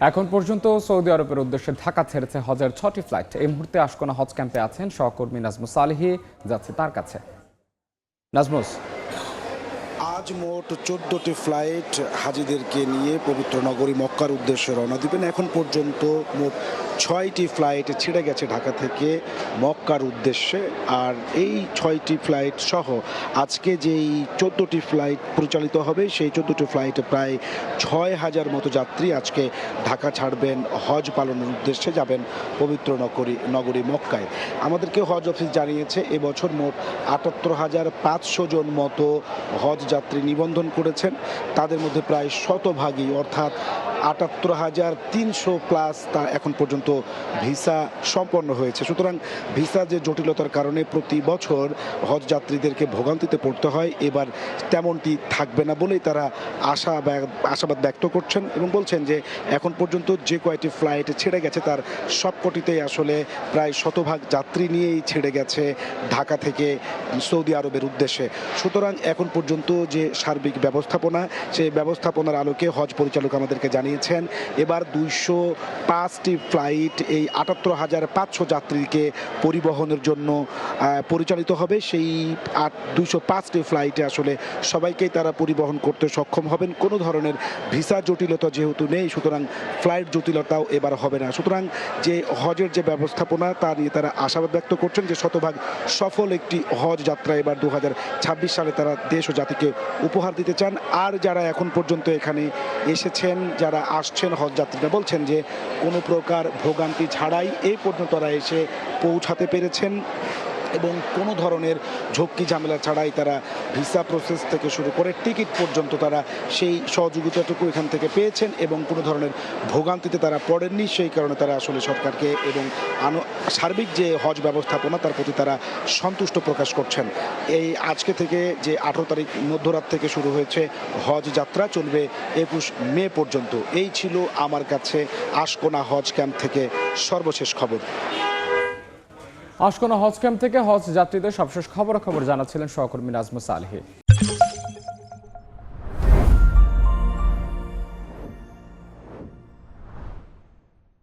এখন পর্যন্ত সৌদি আরবের উদ্দেশ্যে ঢাকা ছেড়েছে হজের 6টি ফ্লাইট। এই মুহূর্তে আশকোনা হজ ক্যাম্পে আছেন সহকর্মী নাজমুস সালেহী, যাচ্ছে তার কাছে। নাজমুস, আজ মোট 14টি ফ্লাইট হাজিদেরকে নিয়ে পবিত্র নগরী মক্কার উদ্দেশ্যে রওনা দিবেন। এখন পর্যন্ত মোট 6টি ফ্লাইট ছেড়ে গেছে ঢাকা থেকে মক্কার উদ্দেশ্যে। আর এই 6টি ফ্লাইট সহ আজকে যেই 14টি ফ্লাইট পরিচালিত হবে, সেই 14টি ফ্লাইটে প্রায় 6,000 মতো যাত্রী আজকে ঢাকা ছাড়বেন, হজ পালনের উদ্দেশ্যে যাবেন পবিত্র নগরী মক্কায়। আমাদেরকে হজ অফিস জানিয়েছে এবছর মোট 78,500 জন মতো হজ যাত্রী নিবন্ধন করেছেন। তাদের মধ্যে প্রায় শতভাগই অর্থাৎ 78,300 প্লাস তা এখন পর্যন্ত ভিসা সম্পন্ন হয়েছে। সুতরাং ভিসা যে জটিলতার কারণে প্রতি বছর হজ যাত্রীদেরকে ভোগান্তিতে পড়তে হয়, এবার তেমনটি থাকবে না বলেই তারা আশাবাদ ব্যক্ত করছেন এবং বলছেন যে এখন পর্যন্ত যে কয়টি ফ্লাইট ছেড়ে গেছে তার সবকটিতেই আসলে প্রায় শতভাগ যাত্রী নিয়েই ছেড়ে গেছে ঢাকা থেকে সৌদি আরবের উদ্দেশ্যে। সুতরাং এখন পর্যন্ত যে সার্বিক ব্যবস্থাপনা, সেই ব্যবস্থাপনার আলোকে হজ পরিচালক আমাদেরকে জানিয়েছেন এবার 205টি ফ্লাইট এই 78,500 যাত্রীকে পরিবহনের জন্য পরিচালিত হবে। সেই 205টি ফ্লাইটে আসলে সবাইকেই তারা পরিবহন করতে সক্ষম হবেন। কোনো ধরনের ভিসা জটিলতা যেহেতু নেই, সুতরাং ফ্লাইট জটিলতাও এবার হবে না। সুতরাং যে হজের যে ব্যবস্থাপনা তা নিয়ে তারা আশাবাদ ব্যক্ত করছেন যে শতভাগ সফল একটি হজ যাত্রা এবার 2026 সালে তারা দেশ ও জাতিকে উপহার দিতে চান। আর যারা এখন পর্যন্ত এখানে এসেছেন, যারা আসছেন হজ যাত্রীরা বলছেন যে কোনো প্রকার ভোগান্তি ছাড়াই এই পর্যন্ত তারা এসে পৌঁছাতে পেরেছেন এবং কোনো ধরনের ঝক্কি ঝামেলা ছাড়াই তারা ভিসা প্রসেস থেকে শুরু করে টিকিট পর্যন্ত তারা সেই সহযোগিতাটুকু এখান থেকে পেয়েছেন এবং কোনো ধরনের ভোগান্তিতে তারা পড়েননি। সেই কারণে তারা আসলে সরকারকে এবং সার্বিক যে হজ ব্যবস্থাপনা তার প্রতি তারা সন্তুষ্ট প্রকাশ করছেন। এই আজকে থেকে যে 18 তারিখ মধ্যরাত থেকে শুরু হয়েছে হজ যাত্রা, চলবে 21 মে পর্যন্ত। এই ছিল আমার কাছে আশকোনা হজ ক্যাম্প থেকে সর্বশেষ খবর। আশকোনা হজ ক্যাম্প থেকে হজ যাত্রীদের সবশেষ খবরাখবর জানাচ্ছিলেন সহকর্মী নাজমুস সালেহী।